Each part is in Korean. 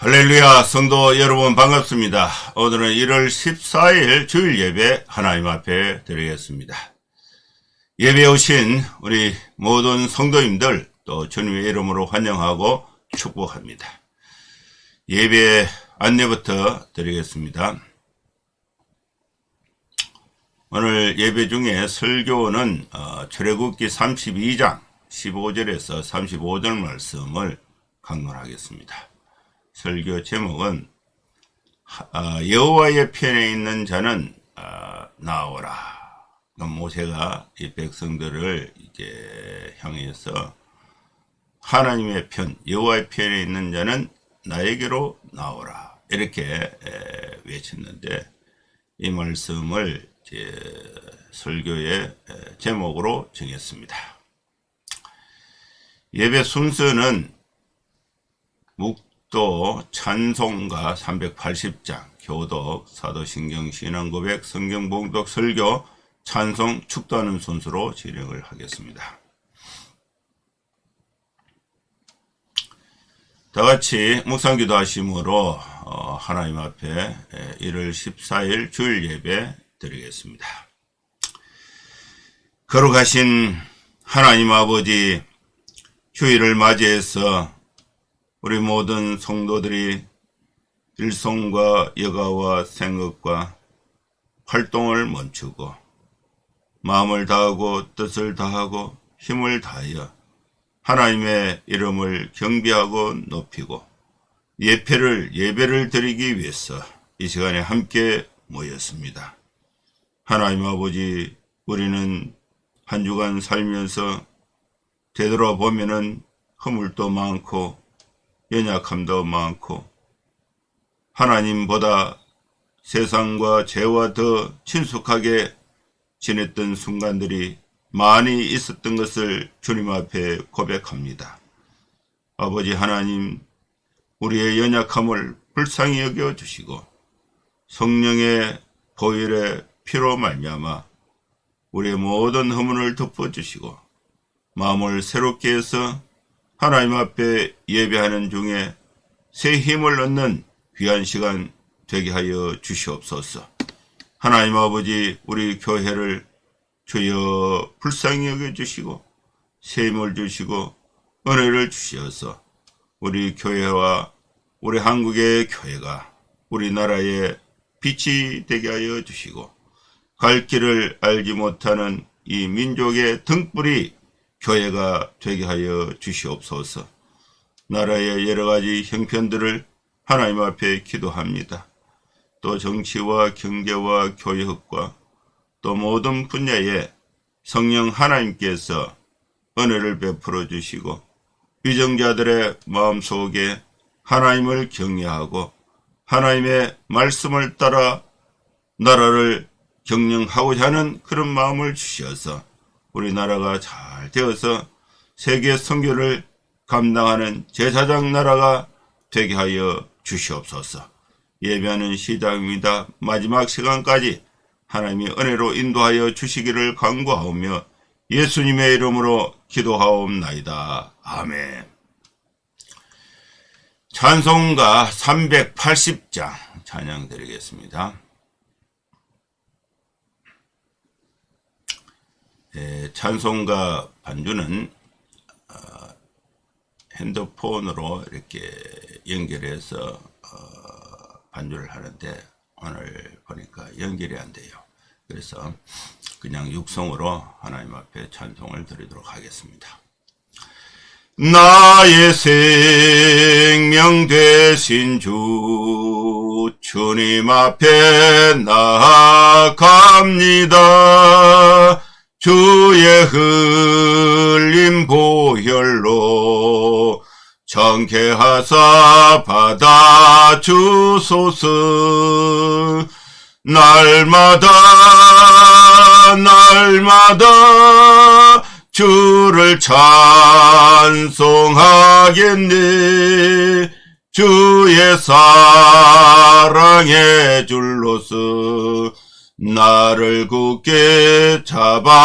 할렐루야, 성도 여러분 반갑습니다. 오늘은 1월 14일 주일 예배 하나님 앞에 드리겠습니다. 예배에 오신 우리 모든 성도님들 또 주님의 이름으로 환영하고 축복합니다. 예배 안내부터 드리겠습니다. 오늘 예배 중에 설교는 출애굽기 32장 15절에서 35절 말씀을 강론하겠습니다. 설교 제목은 여호와의 편에 있는 자는 나오라. 모세가 이 백성들을 이제 향해서 하나님의 편, 여호와의 편에 있는 자는 나에게로 나오라. 이렇게 외쳤는데 이 말씀을 제 설교의 제목으로 정했습니다. 예배 순서는 또 찬송가 380장, 교독, 사도신경, 신앙고백, 성경봉독, 설교, 찬송, 축도하는 순서로 진행을 하겠습니다. 다같이 묵상기도 하심으로 하나님 앞에 1월 14일 주일 예배 드리겠습니다. 거룩하신 하나님 아버지, 휴일을 맞이해서 우리 모든 성도들이 일송과 여가와 생각과 활동을 멈추고 마음을 다하고 뜻을 다하고 힘을 다하여 하나님의 이름을 경배하고 높이고 예배를 드리기 위해서 이 시간에 함께 모였습니다. 하나님 아버지, 우리는 한 주간 살면서 되돌아보면은 허물도 많고 연약함도 많고 하나님보다 세상과 죄와 더 친숙하게 지냈던 순간들이 많이 있었던 것을 주님 앞에 고백합니다. 아버지 하나님, 우리의 연약함을 불쌍히 여겨주시고 성령의 보혈의 피로 말미암아 우리의 모든 허물을 덮어주시고 마음을 새롭게 해서 하나님 앞에 예배하는 중에 새 힘을 얻는 귀한 시간 되게 하여 주시옵소서. 하나님 아버지, 우리 교회를 주여 불쌍히 여겨주시고 새 힘을 주시고 은혜를 주시어서 우리 교회와 우리 한국의 교회가 우리나라의 빛이 되게 하여 주시고 갈 길을 알지 못하는 이 민족의 등불이 교회가 되게 하여 주시옵소서. 나라의 여러가지 형편들을 하나님 앞에 기도합니다. 또 정치와 경제와 교육과 또 모든 분야에 성령 하나님께서 은혜를 베풀어 주시고 위정자들의 마음속에 하나님을 경외하고 하나님의 말씀을 따라 나라를 경영하고자 하는 그런 마음을 주셔서 우리나라가 잘 되어서 세계 선교를 감당하는 제사장 나라가 되게 하여 주시옵소서. 예배하는 시작입니다. 마지막 시간까지 하나님의 은혜로 인도하여 주시기를 간구하오며 예수님의 이름으로 기도하옵나이다. 아멘. 찬송가 380장 찬양 드리겠습니다. 찬송가 반주는 핸드폰으로 이렇게 연결해서 반주를 하는데 오늘 보니까 연결이 안 돼요. 그래서 그냥 육성으로 하나님 앞에 찬송을 드리도록 하겠습니다. 나의 생명 되신 주 주님 앞에 나아갑니다. 주의 흘린 보혈로 정케하사 받아주소서. 날마다 주를 찬송하겠네. 주의 사랑의 줄로서 나를 굳게 잡아매소서.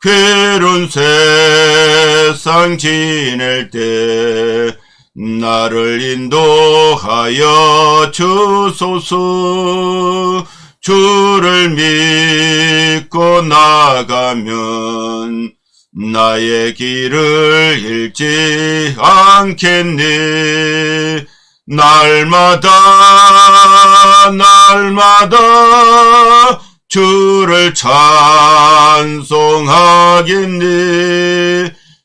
괴로운 세상 지낼 때 나를 인도하여 주소서. 주를 믿고 나가면 나의 길을 잃지 않겠니. 날마다 주를 찬송하겠니.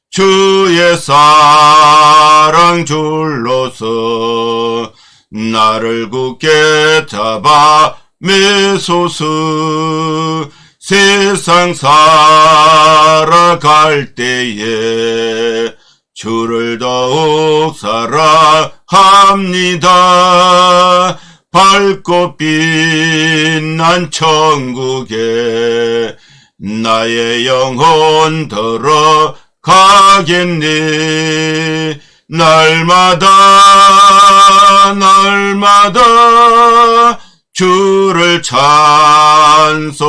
주의 사랑 줄로서 나를 굳게 잡아 매소서. 세상 살아갈 때에 주를 더욱 사랑합니다. 밝고 빛난 천국에 나의 영혼 들어가겠니. 날마다 주를 찬송하겠니.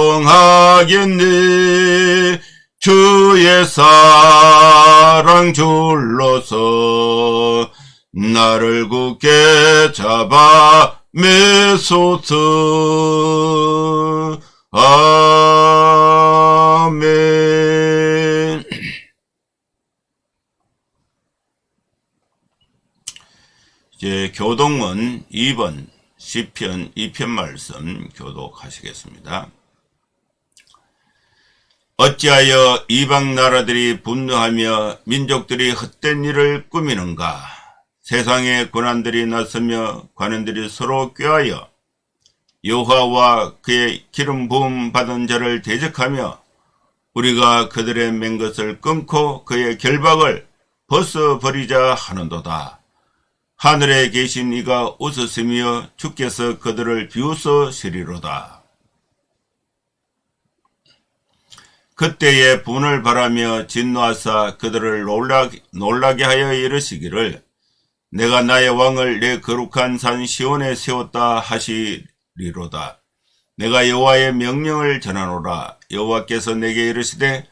주의 사랑 줄로서 나를 굳게 잡아 매소서. 아멘. 이제 교동문 2번 시편 2편 말씀 교독하시겠습니다. 어찌하여 이방 나라들이 분노하며 민족들이 헛된 일을 꾸미는가. 세상의 고난들이 나서며 관원들이 서로 꾀하여 여호와와 그의 기름 부음 받은 자를 대적하며 우리가 그들의 맨 것을 끊고 그의 결박을 벗어버리자 하는도다. 하늘에 계신 이가 웃으시며 주께서 그들을 비웃으시리로다. 그때에 분을 바라며 진노하사 그들을 놀라게 하여 이르시기를 내가 나의 왕을 내 거룩한 산 시온에 세웠다 하시리로다. 내가 여호와의 명령을 전하노라. 여호와께서 내게 이르시되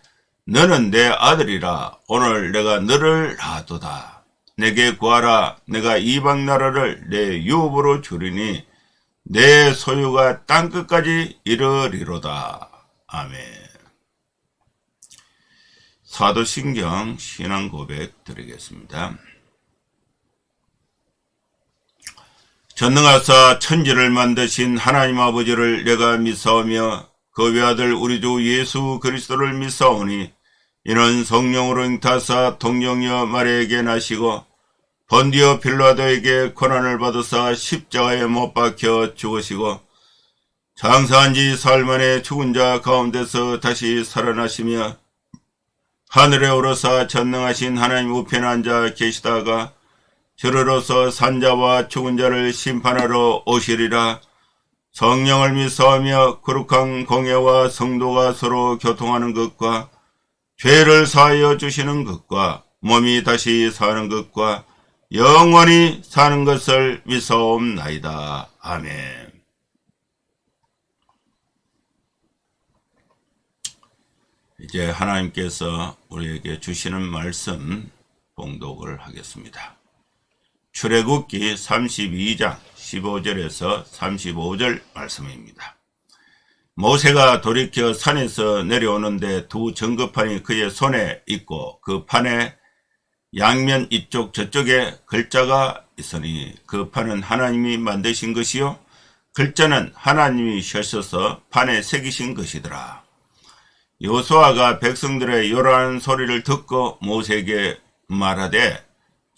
너는 내 아들이라. 오늘 내가 너를 낳았도다. 내게 구하라. 내가 이방 나라를 내 유업으로 주리니 내 소유가 땅끝까지 이르리로다. 아멘. 사도신경 신앙 고백 드리겠습니다. 전능하사 천지를 만드신 하나님 아버지를 내가 믿사오며 그 외아들 우리 주 예수 그리스도를 믿사오니 이는 성령으로 잉타사 통령이여 마리아에게 나시고 번디오 빌라도에게 고난을 받으사 십자가에 못 박혀 죽으시고 장사한 지 사흘 만에 죽은 자 가운데서 다시 살아나시며 하늘에 오르사 전능하신 하나님 우편에 앉아 계시다가 저러로서 산자와 죽은 자를 심판하러 오시리라. 성령을 믿사오며 거룩한 공예와 성도가 서로 교통하는 것과 죄를 사하여 주시는 것과 몸이 다시 사는 것과 영원히 사는 것을 믿사옵나이다. 아멘. 이제 하나님께서 우리에게 주시는 말씀 봉독을 하겠습니다. 출애굽기 32장 15절에서 35절 말씀입니다. 모세가 돌이켜 산에서 내려오는데 두 전거판이 그의 손에 있고 그 판에 양면 이쪽 저쪽에 글자가 있으니 그 판은 하나님이 만드신 것이요 글자는 하나님이 셔셔서 판에 새기신 것이더라. 여호수아가 백성들의 요란한 소리를 듣고 모세에게 말하되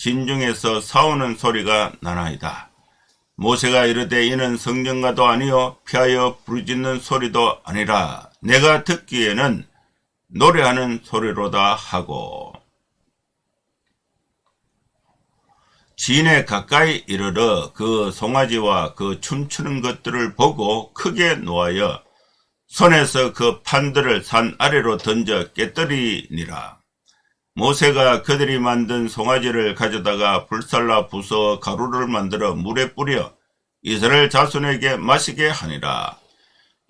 진중에서 싸우는 소리가 나나이다. 모세가 이르되 이는 성전가도 아니요 피하여 부르짖는 소리도 아니라 내가 듣기에는 노래하는 소리로다 하고 진에 가까이 이르러 그 송아지와 그 춤추는 것들을 보고 크게 노하여 손에서 그 판들을 산 아래로 던져 깨뜨리니라. 모세가 그들이 만든 송아지를 가져다가 불살라 부숴 가루를 만들어 물에 뿌려 이스라엘 자손에게 마시게 하니라.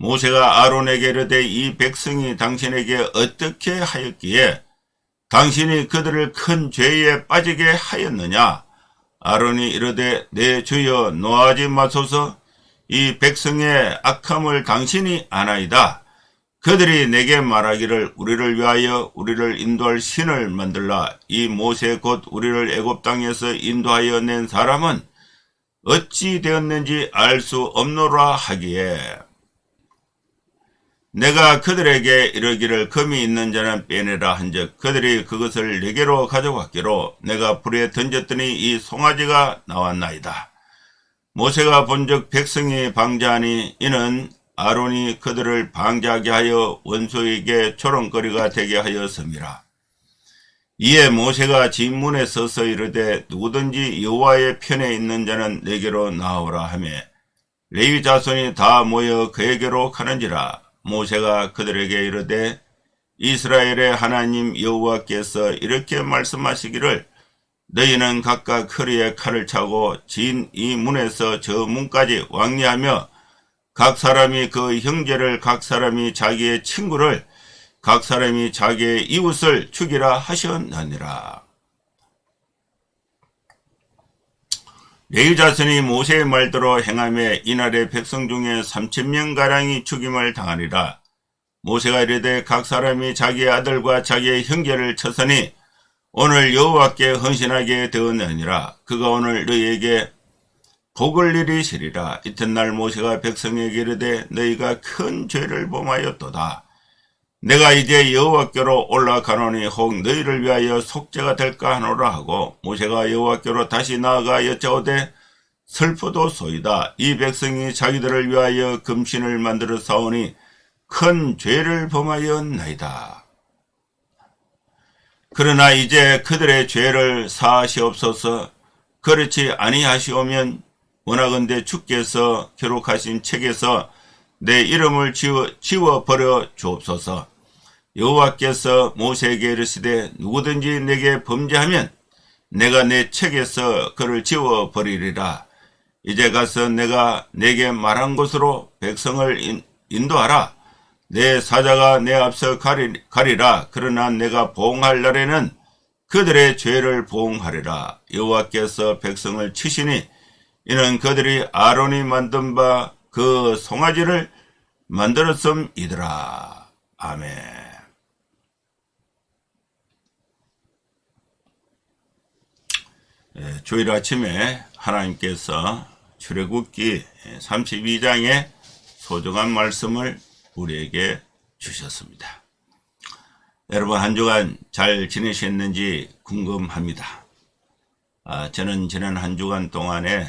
모세가 아론에게 이르되 이 백성이 당신에게 어떻게 하였기에 당신이 그들을 큰 죄에 빠지게 하였느냐? 아론이 이르되 내 주여 노하지 마소서. 이 백성의 악함을 당신이 아나이다. 그들이 내게 말하기를 우리를 위하여 우리를 인도할 신을 만들라. 이 모세 곧 우리를 애굽 땅에서 인도하여 낸 사람은 어찌 되었는지 알 수 없노라 하기에 내가 그들에게 이르기를 금이 있는 자는 빼내라 한즉 그들이 그것을 내게로 가져갔기로 내가 불에 던졌더니 이 송아지가 나왔나이다. 모세가 본즉 백성이 방자하니 이는 아론이 그들을 방자하게 하여 원수에게 조롱거리가 되게 하였음이라. 이에 모세가 진문에 서서 이르되 누구든지 여호와의 편에 있는 자는 내게로 나오라 하며 레위 자손이 다 모여 그에게로 가는지라. 모세가 그들에게 이르되 이스라엘의 하나님 여호와께서 이렇게 말씀하시기를 너희는 각각 허리에 칼을 차고 진 이 문에서 저 문까지 왕래하며 각 사람이 그 형제를 각 사람이 자기의 친구를 각 사람이 자기의 이웃을 죽이라 하셨느니라. 레위 자손이 모세의 말대로 행하며 이날에 백성 중에 3,000명가량이 죽임을 당하리라. 모세가 이르되 각 사람이 자기의 아들과 자기의 형제를 쳤으니 오늘 여호와께 헌신하게 되었느니라. 그가 오늘 너희에게 복을 이르시리라. 이튿날 모세가 백성에게 이르되 너희가 큰 죄를 범하였도다. 내가 이제 여호와께로 올라가노니 혹 너희를 위하여 속죄가 될까 하노라 하고 모세가 여호와께로 다시 나아가 여짜오되 슬프도소이다. 이 백성이 자기들을 위하여 금신을 만들어 싸우니 큰 죄를 범하였나이다. 그러나 이제 그들의 죄를 사하시옵소서. 그렇지 아니하시오면 원하건대 주께서 기록하신 책에서 내 이름을 지워버려 주옵소서. 여호와께서 모세에게 이르시되 누구든지 내게 범죄하면 내가 내 책에서 그를 지워버리리라. 이제 가서 내가 내게 말한 곳으로 백성을 인도하라. 내 사자가 내 앞서 가리라. 그러나 내가 보응할 날에는 그들의 죄를 보응하리라. 여호와께서 백성을 치시니 이는 그들이 아론이 만든 바 그 송아지를 만들었음이더라. 아멘. 주일 아침에 하나님께서 출애굽기 32장의 소중한 말씀을 우리에게 주셨습니다. 여러분 한 주간 잘 지내셨는지 궁금합니다. 저는 지난 한 주간 동안에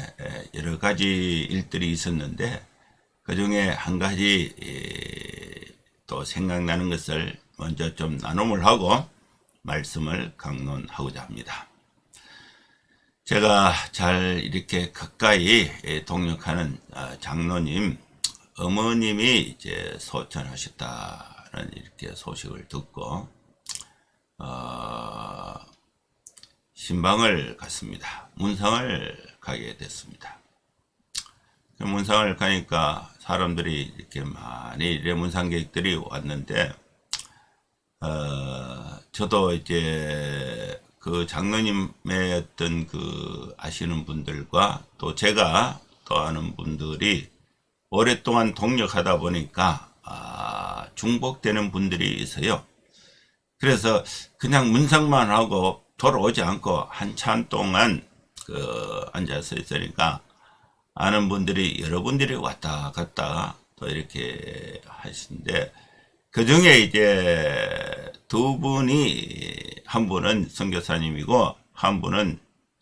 여러 가지 일들이 있었는데 그 중에 한 가지 또 생각나는 것을 먼저 좀 나눔을 하고 말씀을 강론하고자 합니다. 제가 잘 이렇게 가까이 동역하는 장로님 어머님이 이제 소천하셨다는 이렇게 소식을 듣고 신방을 갔습니다. 문상을 가게 됐습니다. 문상을 가니까 사람들이 이렇게 많이 문상객들이 왔는데 저도 이제 그 장로님의 어떤 그 아시는 분들과 또 제가 또 아는 분들이 오랫동안 동역하다 보니까 중복되는 분들이 있어요. 그래서 그냥 문상만 하고 돌아오지 않고 한참 동안 앉아서 있으니까 아는 분들이 여러분들이 왔다 갔다 또 이렇게 하시는데 그 중에 이제 두 분이 한 분은 선교사님이고 한 분은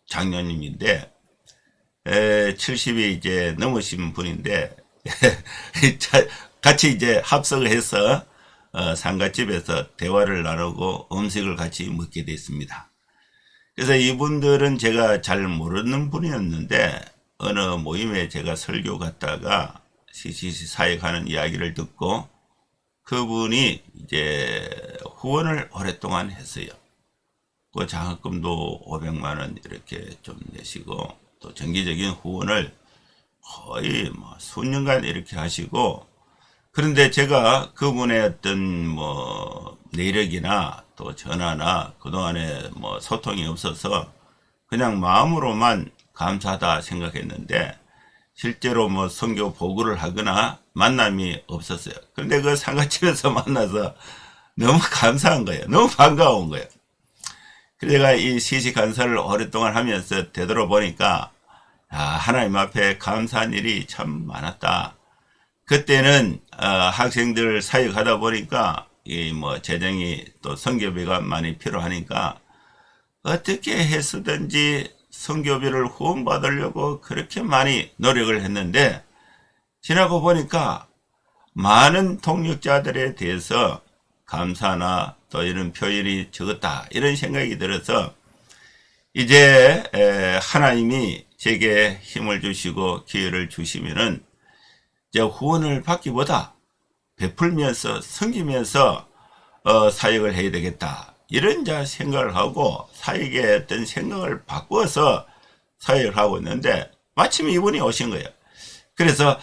장로님인데 70이 이제 넘으신 분인데 같이 이제 합석을 해서 상가집에서 대화를 나누고 음식을 같이 먹게 됐습니다. 그래서 이분들은 제가 잘 모르는 분이었는데 어느 모임에 제가 설교 갔다가 CCC 사역하는 이야기를 듣고 그분이 이제 후원을 오랫동안 했어요. 그 장학금도 500만 원 이렇게 좀 내시고 또 정기적인 후원을 거의 뭐 수년간 이렇게 하시고 그런데 제가 그분의 어떤 내력이나 또 전화나 그동안에 소통이 없어서 그냥 마음으로만 감사하다 생각했는데 실제로 선교 보고를 하거나 만남이 없었어요. 그런데 그 상가집에서 만나서 너무 감사한 거예요. 너무 반가운 거예요. 그래서 제가 이 시식 간사를 오랫동안 하면서 되돌아보니까 하나님 앞에 감사한 일이 참 많았다. 그때는 학생들 사역하다 보니까 재정이 또 선교비가 많이 필요하니까 어떻게 해서든지 선교비를 후원받으려고 그렇게 많이 노력을 했는데 지나고 보니까 많은 동력자들에 대해서 감사나 또 이런 표현이 적었다 이런 생각이 들어서 이제 하나님이 제게 힘을 주시고 기회를 주시면은 이제 후원을 받기보다 베풀면서 섬기면서 사역을 해야 되겠다 이런 생각을 하고 사역의 어떤 생각을 바꿔서 사역을 하고 있는데 마침 이분이 오신 거예요. 그래서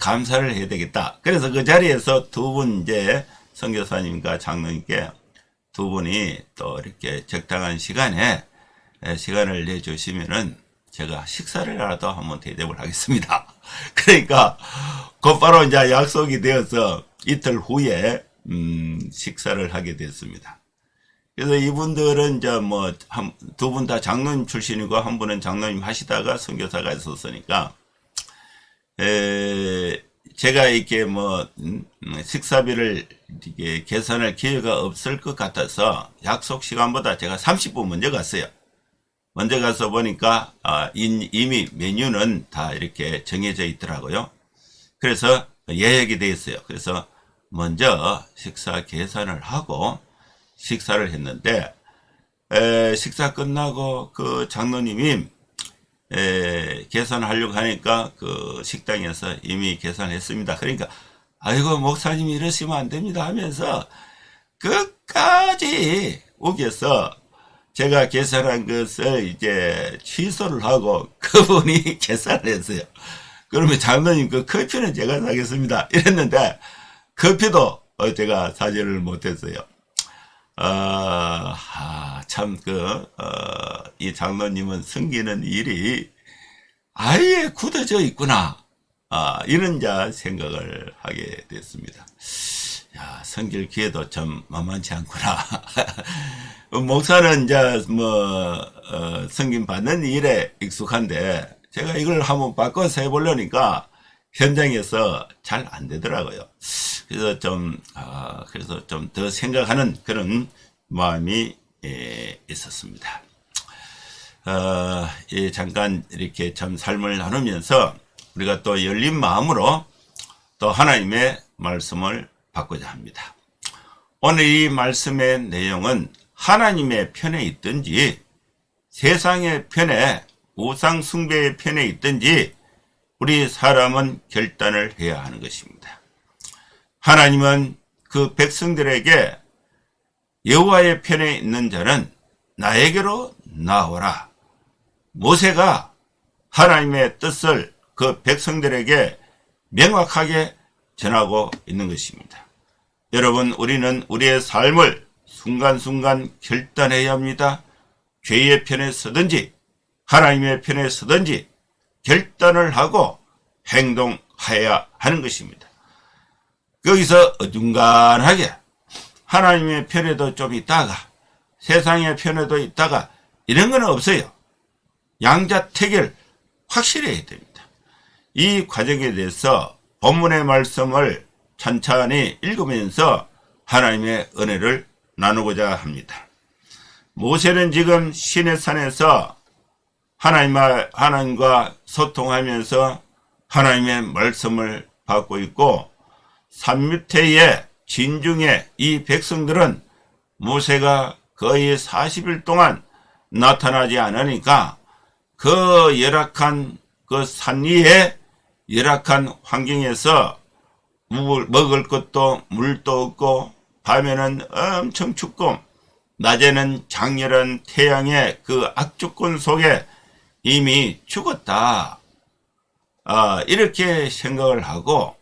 감사를 해야 되겠다. 그래서 그 자리에서 두 분 이제 선교사님과 장로님께 두 분이 또 이렇게 적당한 시간에 시간을 내주시면은 제가 식사를라도 한번 대접을 하겠습니다. 그러니까 곧바로 이제 약속이 되어서 이틀 후에 식사를 하게 됐습니다. 그래서 이분들은 이제 두 분 다 장로님 출신이고 한 분은 장로님 하시다가 선교사가 있었으니까 제가 이렇게 식사비를 이게 계산할 기회가 없을 것 같아서 약속 시간보다 제가 30분 먼저 갔어요. 먼저 가서 보니까 이미 메뉴는 다 이렇게 정해져 있더라고요. 그래서 예약이 돼 있어요. 그래서 먼저 식사 계산을 하고 식사를 했는데 식사 끝나고 그 장로님이 계산하려고 하니까 그 식당에서 이미 계산했습니다. 그러니까 아이고 목사님이 이러시면 안 됩니다 하면서 끝까지 우겨서 제가 계산한 것을 이제 취소를 하고 그분이 계산을 했어요. 그러면 장로님 그 커피는 제가 사겠습니다 이랬는데 커피도 제가 사지를 못했어요. 참 이 장로님은 섬기는 일이 아예 굳어져 있구나. 이런 생각을 하게 됐습니다. 섬길 기회도 참 만만치 않구나. 목사는 섬김 받는 일에 익숙한데 제가 이걸 한번 바꿔서 해보려니까 현장에서 잘 안 되더라고요. 그래서 좀 더 생각하는 그런 마음이 있었습니다. 잠깐 이렇게 참 삶을 나누면서 우리가 또 열린 마음으로 또 하나님의 말씀을 받고자 합니다. 오늘 이 말씀의 내용은 하나님의 편에 있든지 세상의 편에 우상 숭배의 편에 있든지 우리 사람은 결단을 해야 하는 것입니다. 하나님은 그 백성들에게 여호와의 편에 있는 자는 나에게로 나오라. 모세가 하나님의 뜻을 그 백성들에게 명확하게 전하고 있는 것입니다. 여러분, 우리는 우리의 삶을 순간순간 결단해야 합니다. 죄의 편에 서든지 하나님의 편에 서든지 결단을 하고 행동해야 하는 것입니다. 거기서 어중간하게 하나님의 편에도 좀 있다가 세상의 편에도 있다가 이런 건 없어요. 양자택일 확실히 해야 됩니다. 이 과정에 대해서 본문의 말씀을 천천히 읽으면서 하나님의 은혜를 나누고자 합니다. 모세는 지금 시내산에서 하나님과 소통하면서 하나님의 말씀을 받고 있고 산밑에의 진중에 이 백성들은 모세가 거의 40일 동안 나타나지 않으니까 그 열악한 그 산 위에 열악한 환경에서 먹을 것도 물도 없고 밤에는 엄청 춥고 낮에는 장렬한 태양의 그 악조건 속에 이미 죽었다. 이렇게 생각을 하고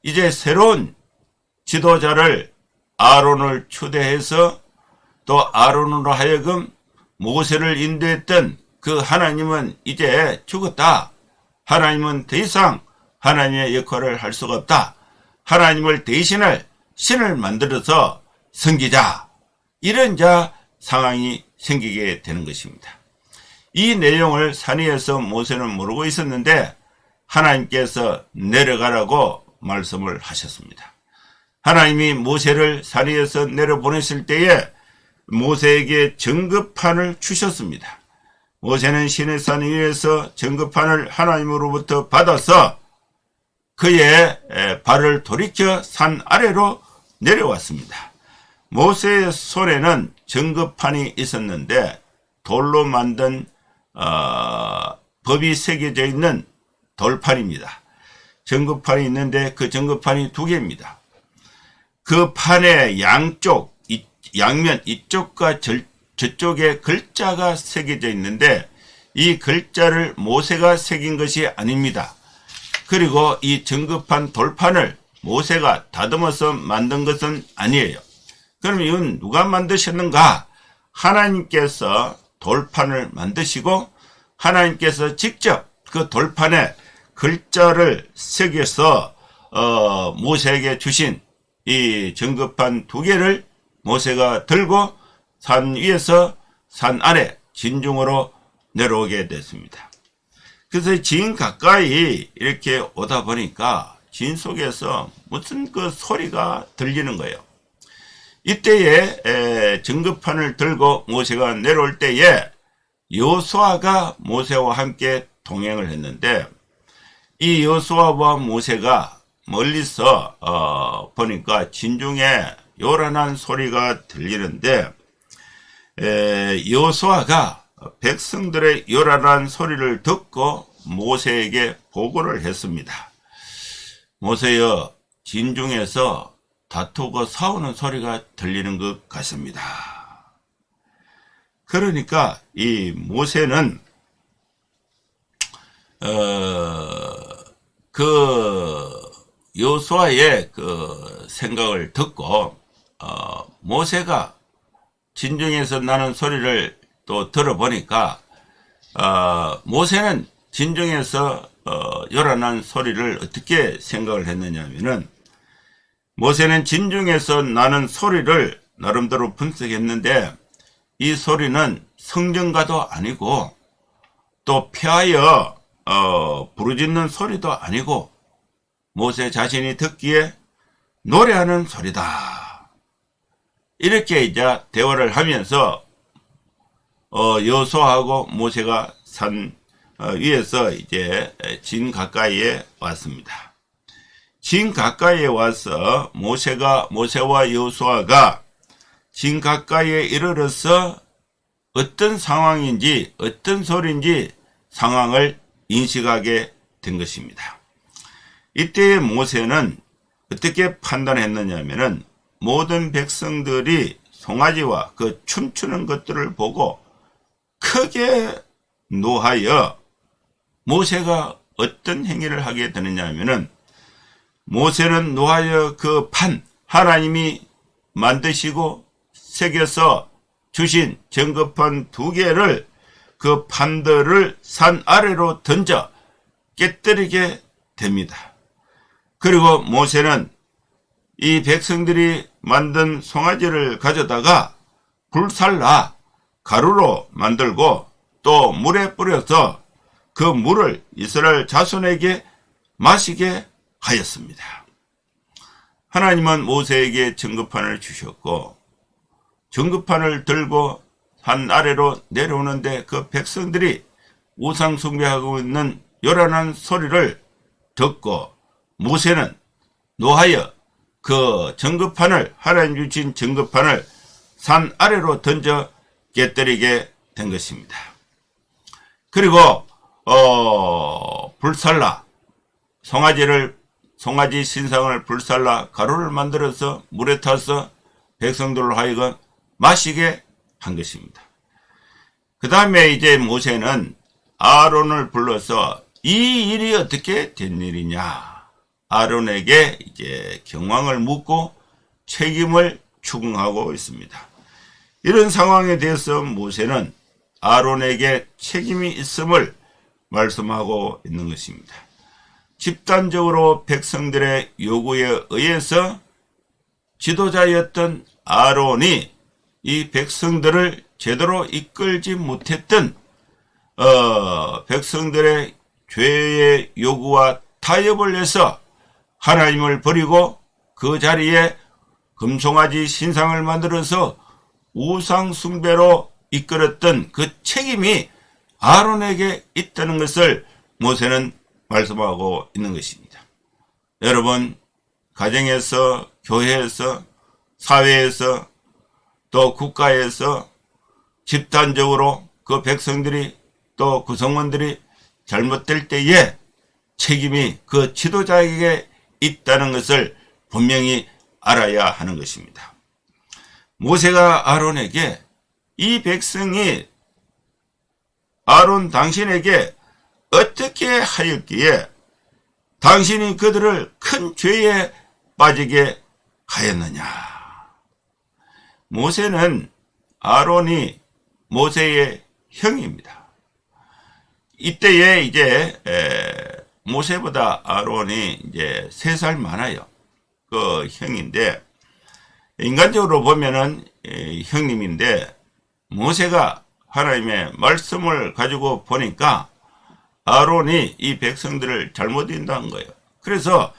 이제 새로운 지도자를 아론을 초대해서 또 아론으로 하여금 모세를 인도했던 그 하나님은 이제 죽었다. 하나님은 더 이상 하나님의 역할을 할 수가 없다. 하나님을 대신할 신을 만들어서 섬기자. 이런 상황이 생기게 되는 것입니다. 이 내용을 산 위에서 모세는 모르고 있었는데 하나님께서 내려가라고 말씀을 하셨습니다. 하나님이 모세를 산 위에서 내려보냈을 때에 모세에게 정급판을 주셨습니다. 모세는 시내산 위에서 정급판을 하나님으로부터 받아서 그의 발을 돌이켜 산 아래로 내려왔습니다. 모세의 손에는 정급판이 있었는데 돌로 만든 법이 새겨져 있는 돌판입니다. 정급판이 있는데 그 정급판이 2개입니다. 그 판의 양면 이쪽과 저쪽에 글자가 새겨져 있는데 이 글자를 모세가 새긴 것이 아닙니다. 그리고 이 정급판 돌판을 모세가 다듬어서 만든 것은 아니에요. 그럼 이건 누가 만드셨는가? 하나님께서 돌판을 만드시고 하나님께서 직접 그 돌판에 글자를 새겨서 모세에게 주신 이 정급판 2개를 모세가 들고 산 위에서 산 아래 진중으로 내려오게 됐습니다. 그래서 진 가까이 이렇게 오다 보니까 진 속에서 무슨 그 소리가 들리는 거예요. 이때에 정급판을 들고 모세가 내려올 때에 여호수아가 모세와 함께 동행을 했는데 이 여호수아와 모세가 멀리서 보니까 진중에 요란한 소리가 들리는데 여호수아가 백성들의 요란한 소리를 듣고 모세에게 보고를 했습니다. 모세여, 진중에서 다투고 싸우는 소리가 들리는 것 같습니다. 그러니까 이 모세는 그 여호수아의 그 생각을 듣고 모세가 진중에서 나는 소리를 또 들어보니까 모세는 진중에서 요란한 소리를 어떻게 생각을 했느냐 하면은 모세는 진중에서 나는 소리를 나름대로 분석했는데 이 소리는 성전가도 아니고 또 폐하여 부르짖는 소리도 아니고 모세 자신이 듣기에 노래하는 소리다. 이렇게 이제 대화를 하면서 여호수아하고 모세가 산 위에서 이제 진 가까이에 왔습니다. 진 가까이에 와서 모세와 여호수아가 진 가까이에 이르러서 어떤 상황인지 어떤 소리인지 상황을 인식하게 된 것입니다. 이때 모세는 어떻게 판단했느냐 하면은 모든 백성들이 송아지와 그 춤추는 것들을 보고 크게 노하여 모세가 어떤 행위를 하게 되느냐 하면은 모세는 노하여 그 판, 하나님이 만드시고 새겨서 주신 정급판 2개를 그 판들을 산 아래로 던져 깨뜨리게 됩니다. 그리고 모세는 이 백성들이 만든 송아지를 가져다가 불살라 가루로 만들고 또 물에 뿌려서 그 물을 이스라엘 자손에게 마시게 하였습니다. 하나님은 모세에게 정급판을 주셨고 정급판을 들고 산 아래로 내려오는데 그 백성들이 우상 숭배하고 있는 요란한 소리를 듣고 모세는 노하여 그 정급판을 하나님 주신 정급판을 산 아래로 던져 깨뜨리게 된 것입니다. 그리고 불살라 송아지 신상을 불살라 가루를 만들어서 물에 타서 백성들로 하여금 마시게 한 것입니다. 그 다음에 이제 모세는 아론을 불러서 이 일이 어떻게 된 일이냐, 아론에게 이제 경황을 묻고 책임을 추궁하고 있습니다. 이런 상황에 대해서 모세는 아론에게 책임이 있음을 말씀하고 있는 것입니다. 집단적으로 백성들의 요구에 의해서 지도자였던 아론이 이 백성들을 제대로 이끌지 못했던 백성들의 죄의 요구와 타협을 해서 하나님을 버리고 그 자리에 금송아지 신상을 만들어서 우상 숭배로 이끌었던 그 책임이 아론에게 있다는 것을 모세는 말씀하고 있는 것입니다. 여러분, 가정에서, 교회에서, 사회에서, 또 국가에서 집단적으로 그 백성들이 또 구성원들이 잘못될 때에 책임이 그 지도자에게 있다는 것을 분명히 알아야 하는 것입니다. 모세가 아론에게 이 백성이 아론 당신에게 어떻게 하였기에 당신이 그들을 큰 죄에 빠지게 하였느냐. 모세는 아론이 모세의 형입니다. 이때에 이제 모세보다 아론이 이제 3살 많아요. 그 형인데 인간적으로 보면은 형님인데 모세가 하나님의 말씀을 가지고 보니까 아론이 이 백성들을 잘못 인도한 거예요. 그래서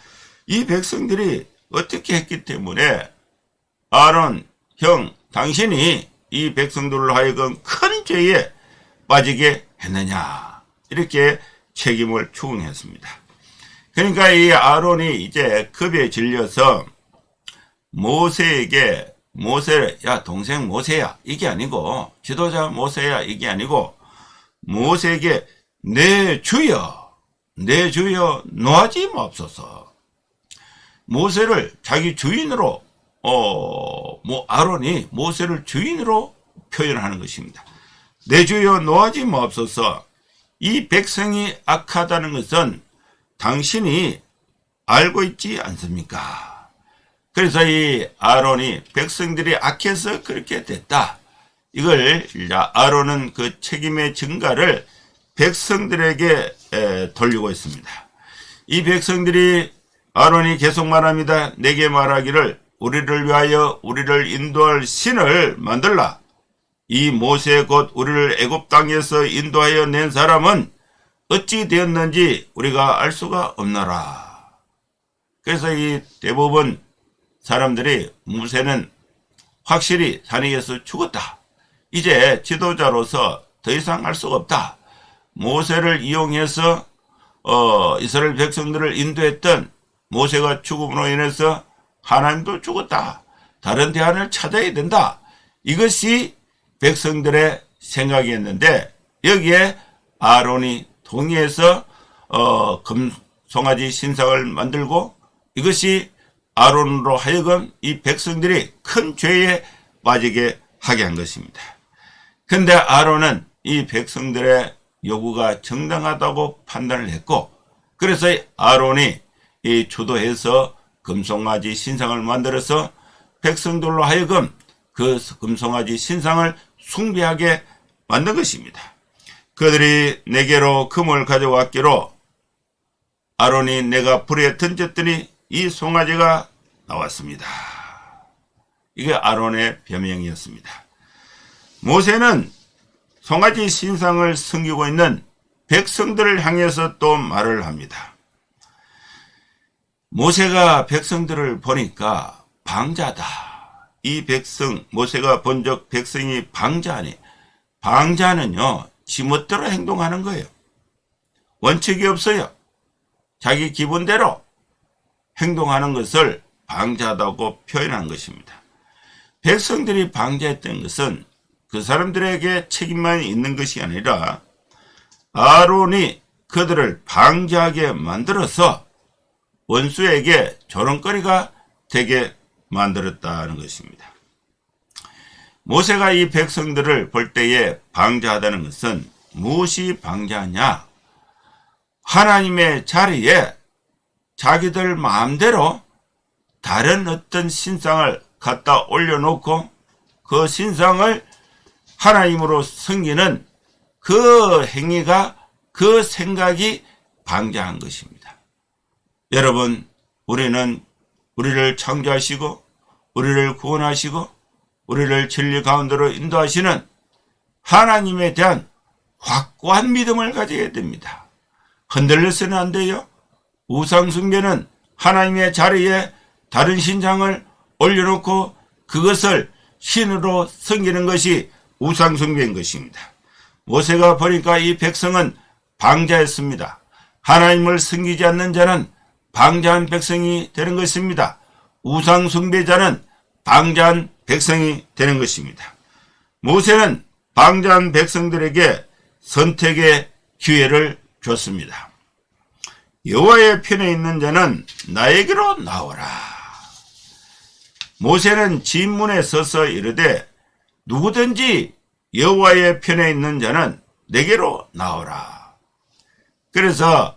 이 백성들이 어떻게 했기 때문에 아론 형 당신이 이 백성들을 하여금 큰 죄에 빠지게 했느냐 이렇게 책임을 추궁했습니다. 그러니까 이 아론이 이제 급에 질려서 모세에게 모세를 야 동생 모세야 이게 아니고 지도자 모세야 이게 아니고 모세에게 내 주여 노하지 마옵소서. 모세를 자기 주인으로 아론이 모세를 주인으로 표현하는 것입니다. 내 주여 노하지 마옵소서. 이 백성이 악하다는 것은 당신이 알고 있지 않습니까? 그래서 이 아론이 백성들이 악해서 그렇게 됐다. 이걸 아론은 그 책임의 증가를 백성들에게 돌리고 있습니다. 이 백성들이 아론이 계속 말합니다. 내게 말하기를 우리를 위하여 우리를 인도할 신을 만들라. 이 모세 곧 우리를 애굽 땅에서 인도하여 낸 사람은 어찌 되었는지 우리가 알 수가 없노라. 그래서 이 대부분 사람들이 모세는 확실히 산에서 죽었다. 이제 지도자로서 더 이상 할 수가 없다. 모세를 이용해서 이스라엘 백성들을 인도했던 모세가 죽음으로 인해서 하나님도 죽었다. 다른 대안을 찾아야 된다. 이것이 백성들의 생각이었는데 여기에 아론이 동의해서 금송아지 신상을 만들고 이것이 아론으로 하여금 이 백성들이 큰 죄에 빠지게 하게 한 것입니다. 그런데 아론은 이 백성들의 요구가 정당하다고 판단을 했고 그래서 아론이 이 주도해서 금송아지 신상을 만들어서 백성들로 하여금 그 금송아지 신상을 숭배하게 만든 것입니다. 그들이 내게로 금을 가져왔기로 아론이 내가 불에 던졌더니 이 송아지가 나왔습니다. 이게 아론의 변명이었습니다. 모세는 송아지 신상을 섬기고 있는 백성들을 향해서 또 말을 합니다. 모세가 백성들을 보니까 방자다. 이 백성, 모세가 본 적 백성이 방자니, 방자는요, 지멋대로 행동하는 거예요. 원칙이 없어요. 자기 기분대로 행동하는 것을 방자하다고 표현한 것입니다. 백성들이 방자했던 것은 그 사람들에게 책임만 있는 것이 아니라 아론이 그들을 방자하게 만들어서 원수에게 조롱거리가 되게 만들었다는 것입니다. 모세가 이 백성들을 볼 때에 방자하다는 것은 무엇이 방자하냐? 하나님의 자리에 자기들 마음대로 다른 어떤 신상을 갖다 올려놓고 그 신상을 하나님으로 섬기는 그 행위가, 그 생각이 방자한 것입니다. 여러분, 우리는 우리를 창조하시고 우리를 구원하시고 우리를 진리 가운데로 인도하시는 하나님에 대한 확고한 믿음을 가져야 됩니다. 흔들려서는 안 돼요. 우상숭배는 하나님의 자리에 다른 신상을 올려놓고 그것을 신으로 섬기는 것이 우상숭배인 것입니다. 모세가 보니까 이 백성은 방자했습니다. 하나님을 섬기지 않는 자는 방자한 백성이 되는 것입니다. 우상숭배자는 방자한 백성이 되는 것입니다. 모세는 방자한 백성들에게 선택의 기회를 줬습니다. 여호와의 편에 있는 자는 나에게로 나오라. 모세는 진문에 서서 이르되 누구든지 여호와의 편에 있는 자는 내게로 나오라. 그래서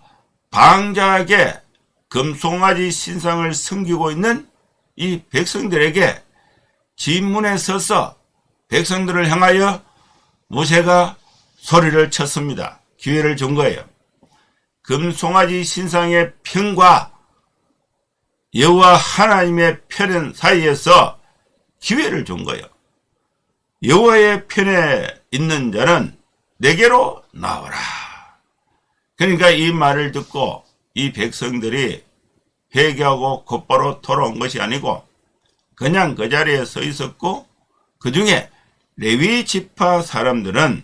방자하게 금송아지 신상을 섬기고 있는 이 백성들에게 진문에 서서 백성들을 향하여 모세가 소리를 쳤습니다. 기회를 준 거예요. 금송아지 신상의 편과 여호와 하나님의 편 사이에서 기회를 준 거예요. 여호와의 편에 있는 자는 내게로 나오라. 그러니까 이 말을 듣고 이 백성들이 회개하고 곧바로 돌아온 것이 아니고 그냥 그 자리에 서 있었고, 그 중에 레위 지파 사람들은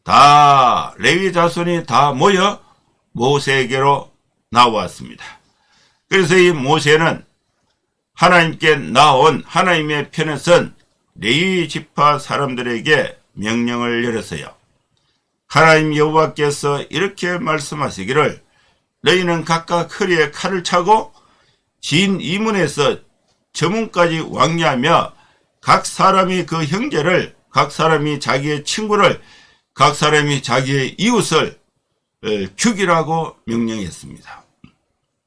다 레위 자손이 다 모여 모세에게로 나왔습니다. 그래서 이 모세는 하나님께 나온 하나님의 편에 선 레위 지파 사람들에게 명령을 내렸어요. 하나님 여호와께서 이렇게 말씀하시기를 너희는 각각 허리에 칼을 차고 진 이문에서 저문까지 왕래하며 각 사람이 그 형제를, 각 사람이 자기의 친구를, 각 사람이 자기의 이웃을 죽이라고 명령했습니다.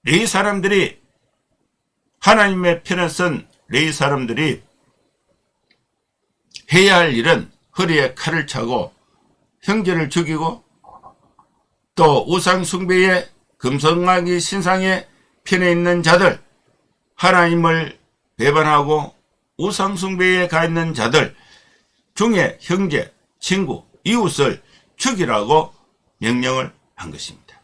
레위 사람들이, 하나님의 편에 선 레위 사람들이 해야 할 일은 허리에 칼을 차고 형제를 죽이고 또 우상 숭배의 금송아지 신상의 편에 있는 자들, 하나님을 배반하고 우상 숭배에 가 있는 자들 중에 형제, 친구, 이웃을 죽이라고 명령을 한 것입니다.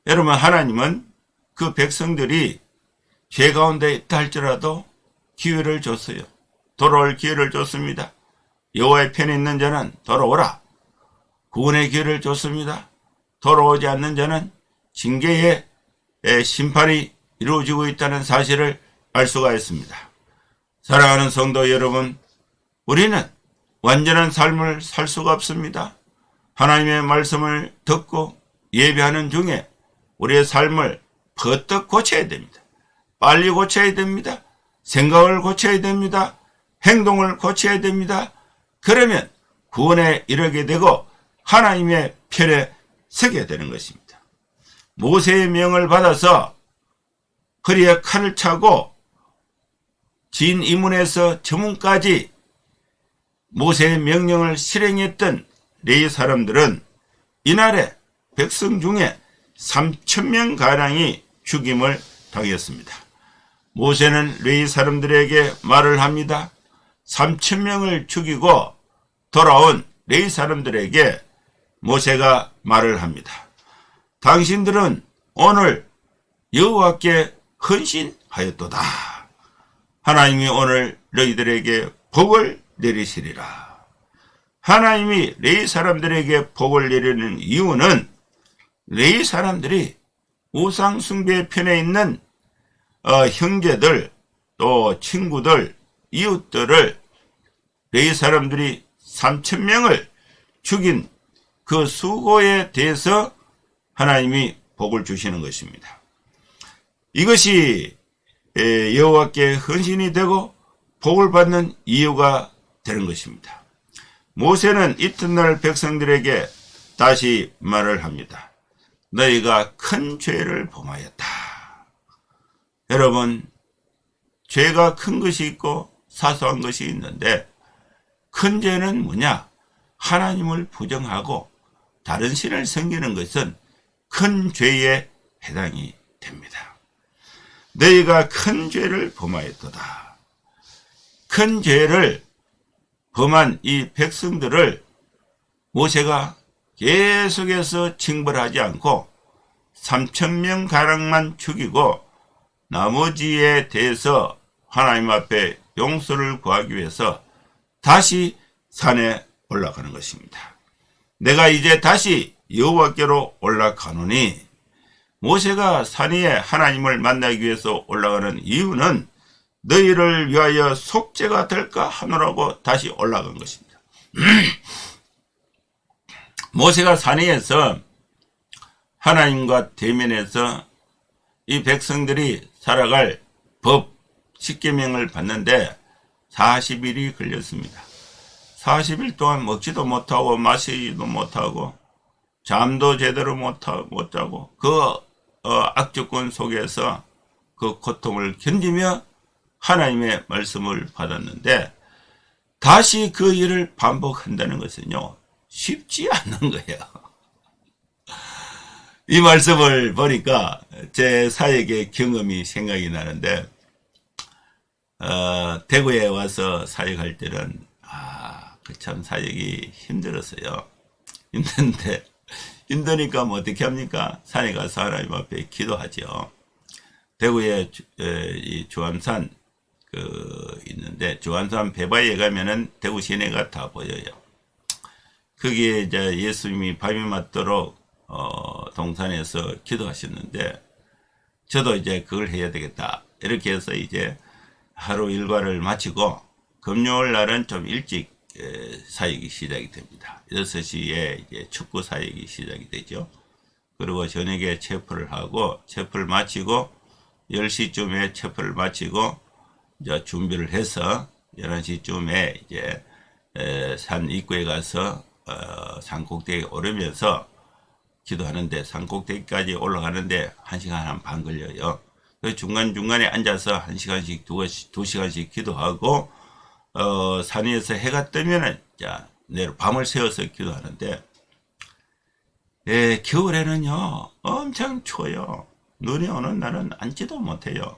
여러분, 하나님은 그 백성들이 죄 가운데 있다 할지라도 기회를 줬어요. 돌아올 기회를 줬습니다. 여호와의 편에 있는 자는 돌아오라. 구원의 기회를 줬습니다. 돌아오지 않는 자는 징계의 심판이 이루어지고 있다는 사실을 알 수가 있습니다. 사랑하는 성도 여러분, 우리는 완전한 삶을 살 수가 없습니다. 하나님의 말씀을 듣고 예배하는 중에 우리의 삶을 버떡 고쳐야 됩니다. 빨리 고쳐야 됩니다. 생각을 고쳐야 됩니다. 행동을 고쳐야 됩니다. 그러면 구원에 이르게 되고 하나님의 편에 서게 되는 것입니다. 모세의 명을 받아서 허리에 칼을 차고 진 이문에서 저문까지 모세의 명령을 실행했던 레위 사람들은 이날에 백성 중에 3,000명 가량이 죽임을 당했습니다. 모세는 레위 사람들에게 말을 합니다. 3,000명을 죽이고 돌아온 레위 사람들에게 모세가 말을 합니다. 당신들은 오늘 여호와께 헌신하였도다. 하나님이 오늘 너희들에게 복을 내리시리라. 하나님이 레위 사람들에게 복을 내리는 이유는 레위 사람들이 우상 숭배 편에 있는 형제들, 또 친구들, 이웃들을 레위 사람들이 3,000명을 죽인 그 수고에 대해서 하나님이 복을 주시는 것입니다. 이것이 여호와께 헌신이 되고 복을 받는 이유가 되는 것입니다. 모세는 이튿날 백성들에게 다시 말을 합니다. 너희가 큰 죄를 범하였다. 여러분, 죄가 큰 것이 있고 사소한 것이 있는데, 큰 죄는 뭐냐? 하나님을 부정하고 다른 신을 섬기는 것은 큰 죄에 해당이 됩니다. 너희가 큰 죄를 범하였도다. 큰 죄를 범한 이 백성들을 모세가 계속해서 징벌하지 않고 3,000명 가량만 죽이고 나머지에 대해서 하나님 앞에 용서를 구하기 위해서 다시 산에 올라가는 것입니다. 내가 이제 다시 여호와께로 올라가노니, 모세가 산 위에 하나님을 만나기 위해서 올라가는 이유는 너희를 위하여 속죄가 될까 하노라고 다시 올라간 것입니다. 모세가 산 위에서 하나님과 대면해서 이 백성들이 살아갈 법 10계명을 받는데 40일이 걸렸습니다. 40일 동안 먹지도 못하고 마시지도 못하고 잠도 제대로 못 자고 그 악조건 속에서 그 고통을 견디며 하나님의 말씀을 받았는데, 다시 그 일을 반복한다는 것은요, 쉽지 않은 거예요. 이 말씀을 보니까 제 사역의 경험이 생각이 나는데, 대구에 와서 사역할 때는 그 참 사역이 힘들었어요. 힘든데 힘드니까 뭐 어떻게 합니까? 산에 가서 하나님 앞에 기도하죠. 대구에 이 주암산 있는데, 주암산 배바위에 가면은 대구 시내가 다 보여요. 거기에 이제 예수님이 밤이 맞도록 동산에서 기도하셨는데, 저도 이제 그걸 해야 되겠다 이렇게 해서 이제 하루 일과를 마치고 금요일 날은 좀 일찍 사역이 시작이 됩니다. 6시에 이제 축구 사역이 시작이 되죠. 그리고 저녁에 체포를 하고, 체포를 마치고 10시쯤에 체포를 마치고 이제 준비를 해서 11시쯤에 이제 산 입구에 가서 산 꼭대기에 오르면서 기도하는데, 산 꼭대기까지 올라가는데 1시간 한 반 걸려요. 중간중간에 앉아서 1시간씩 2시간씩 기도하고, 산 위에서 해가 뜨면은 내려 밤을 새워서 기도하는데, 겨울에는요 엄청 추워요. 눈이 오는 날은 앉지도 못해요.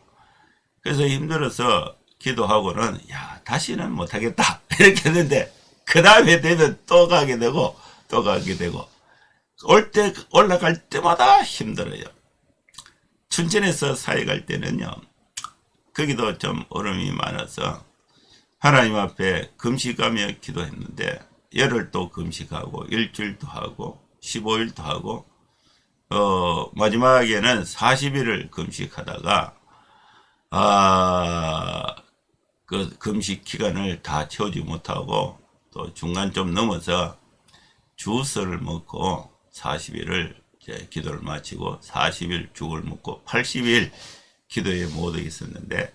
그래서 힘들어서 기도하고는 다시는 못하겠다 이렇게 했는데, 그 다음에 되면 또 가게 되고 또 가게 되고, 올라갈 때마다 힘들어요. 춘천에서 사역할 때는요, 거기도 좀 얼음이 많아서 하나님 앞에 금식하며 기도했는데, 열흘도 금식하고 일주일도 하고 15일도 하고 마지막에는 40일을 금식하다가 그 금식 기간을 다 채우지 못하고 또 중간 좀 넘어서 주스를 먹고 40일을 이제 기도를 마치고 40일 죽을 먹고 80일 기도에 모두 있었는데,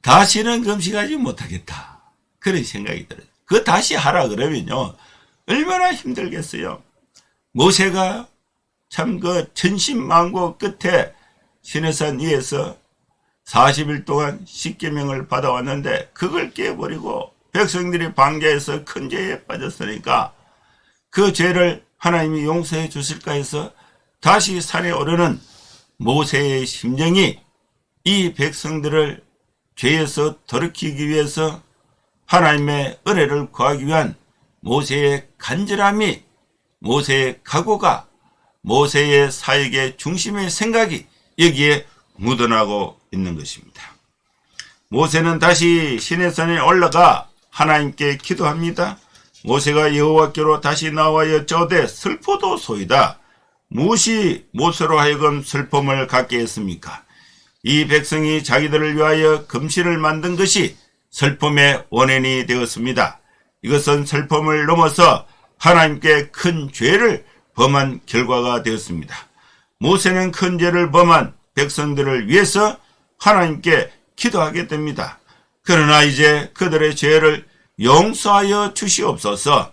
다시는 금식하지 못하겠다 그런 생각이 들어요. 그거 다시 하라 그러면요 얼마나 힘들겠어요. 모세가 참 그 천신만고 끝에 시내산 위에서 40일 동안 10계명을 받아왔는데, 그걸 깨버리고 백성들이 방자해서 큰 죄에 빠졌으니까 그 죄를 하나님이 용서해 주실까 해서 다시 산에 오르는 모세의 심정이, 이 백성들을 죄에서 돌이키기 위해서 하나님의 은혜를 구하기 위한 모세의 간절함이, 모세의 각오가, 모세의 사역의 중심의 생각이 여기에 묻어나고 있는 것입니다. 모세는 다시 시내산에 올라가 하나님께 기도합니다. 모세가 여호와께로 다시 나와 여쭤오되 슬퍼도소이다. 무엇이 모세로 하여금 슬픔을 갖게 했습니까? 이 백성이 자기들을 위하여 금신을 만든 것이 슬픔의 원인이 되었습니다. 이것은 슬픔을 넘어서 하나님께 큰 죄를 범한 결과가 되었습니다. 모세는 큰 죄를 범한 백성들을 위해서 하나님께 기도하게 됩니다. 그러나 이제 그들의 죄를 용서하여 주시옵소서.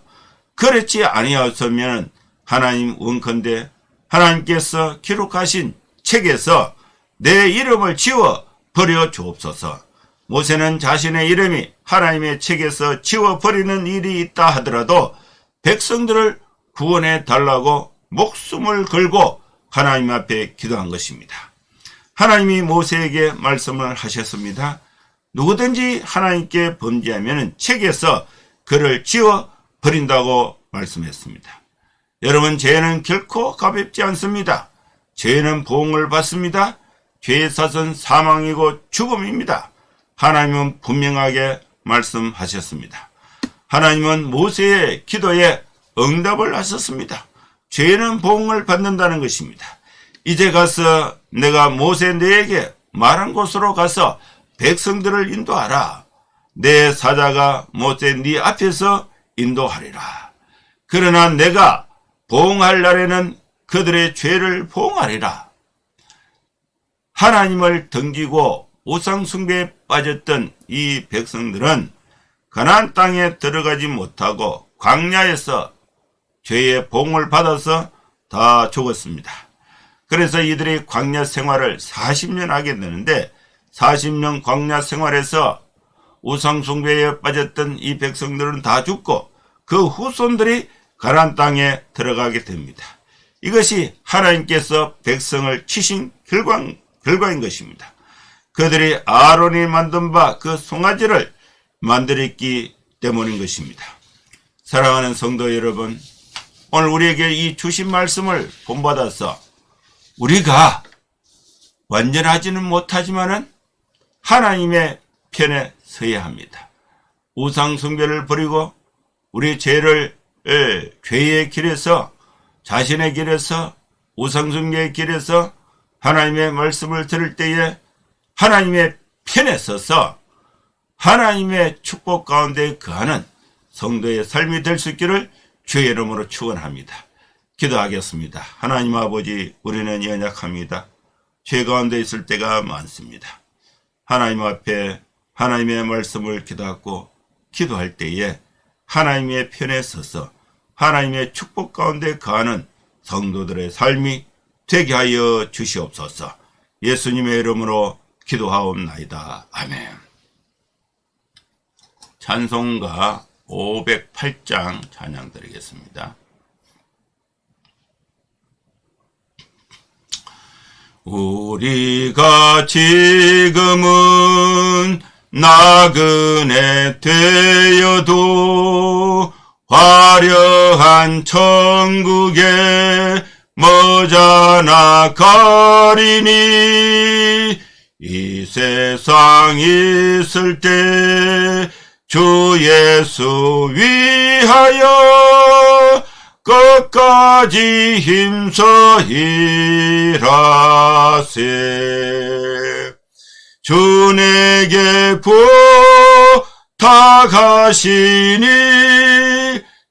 그렇지 아니하였으면 하나님 원컨대 하나님께서 기록하신 책에서 내 이름을 지워 버려 주옵소서. 모세는 자신의 이름이 하나님의 책에서 지워버리는 일이 있다 하더라도 백성들을 구원해 달라고 목숨을 걸고 하나님 앞에 기도한 것입니다. 하나님이 모세에게 말씀을 하셨습니다. 누구든지 하나님께 범죄하면 책에서 그를 지워버린다고 말씀했습니다. 여러분, 죄는 결코 가볍지 않습니다. 죄는 보응을 받습니다. 죄의 탓은 사망이고 죽음입니다. 하나님은 분명하게 말씀하셨습니다. 하나님은 모세의 기도에 응답을 하셨습니다. 죄는 보응을 받는다는 것입니다. 이제 가서 내가 모세 너에게 말한 곳으로 가서 백성들을 인도하라. 내 사자가 모세 네 앞에서 인도하리라. 그러나 내가 보응할 날에는 그들의 죄를 보응하리라. 하나님을 등지고 우상 숭배에 빠졌던 이 백성들은 가나안 땅에 들어가지 못하고 광야에서 죄의 보응을 받아서 다 죽었습니다. 그래서 이들이 광야 생활을 40년 하게 되는데 40년 광야 생활에서 우상 숭배에 빠졌던 이 백성들은 다 죽고 그 후손들이 가나안 땅에 들어가게 됩니다. 이것이 하나님께서 백성을 치신 결과인 것입니다. 그들이 아론이 만든 바 그 송아지를 만들었기 때문인 것입니다. 사랑하는 성도 여러분, 오늘 우리에게 이 주신 말씀을 본받아서 우리가 완전하지는 못하지만은 하나님의 편에 서야 합니다. 우상 숭배를 버리고 우리 죄의 길에서, 자신의 길에서, 우상 숭배의 길에서 하나님의 말씀을 들을 때에 하나님의 편에 서서 하나님의 축복 가운데 거하는 성도의 삶이 될 수 있기를 주의 이름으로 축원합니다. 기도하겠습니다. 하나님 아버지, 우리는 연약합니다. 죄 가운데 있을 때가 많습니다. 하나님 앞에 하나님의 말씀을 기도하고 기도할 때에 하나님의 편에 서서 하나님의 축복 가운데 거하는 성도들의 삶이 되게 하여 주시옵소서. 예수님의 이름으로 기도하옵나이다. 아멘. 찬송가 508장 찬양 드리겠습니다. 우리가 지금은 나그네 되어도 화려한 천국에 머자나 가리니 이 세상 있을 때 주 예수 위하여 끝까지 힘써 일하세. 주 내게 부탁하시니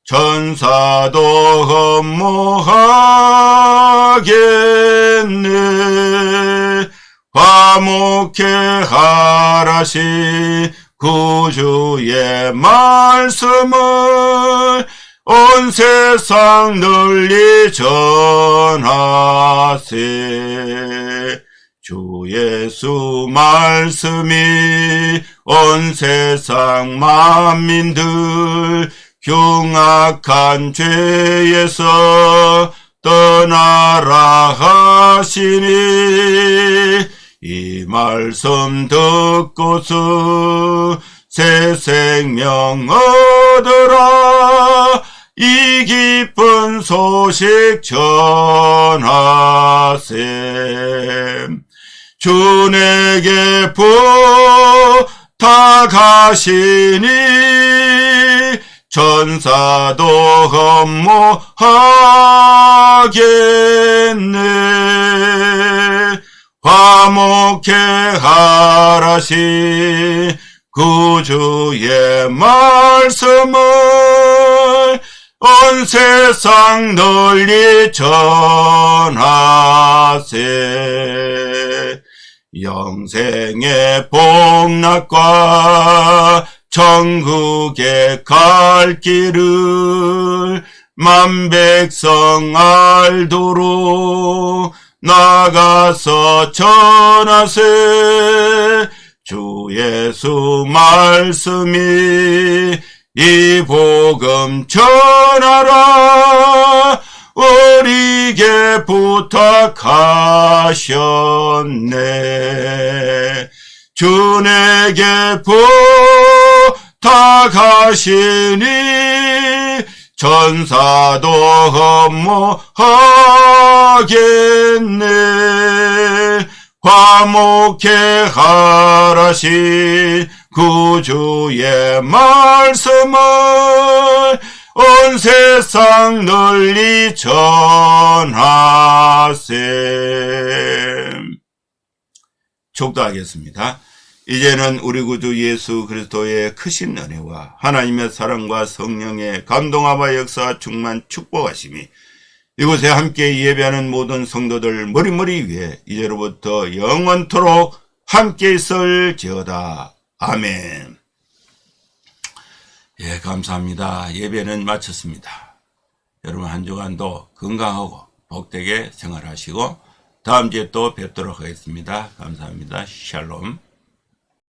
천사도 흠모하겠네. 화목해 하라시 구주의 말씀을 온 세상 널리 전하세. 주 예수 말씀이 온 세상 만민들 흉악한 죄에서 떠나라 하시니 이 말씀 듣고서 새 생명 얻으라. 이 기쁜 소식 전하세. 주 내게 부탁하시니 천사도 흠모하겠네. 화목해 하라시 구주의 말씀을 온 세상 널리 전하세. 영생의 복락과 천국에 갈 길을 만 백성 알도록 나가서 전하세. 주 예수 말씀이 이 복음 전하라 우리에게 부탁하셨네. 주 내게 부탁하시니 전사도 흠모하겠네. 화목해 하라신 구주의 말씀을 온 세상 널리 전하세. 축도하겠습니다. 이제는 우리 구주 예수 그리스도의 크신 은혜와 하나님의 사랑과 성령의 감동하와 역사 충만 축복하심이 이곳에 함께 예배하는 모든 성도들 머리머리 위에 이제로부터 영원토록 함께 있을지어다. 아멘. 예, 감사합니다. 예배는 마쳤습니다. 여러분 한 주간도 건강하고 복되게 생활하시고 다음 주에 또 뵙도록 하겠습니다. 감사합니다. 샬롬.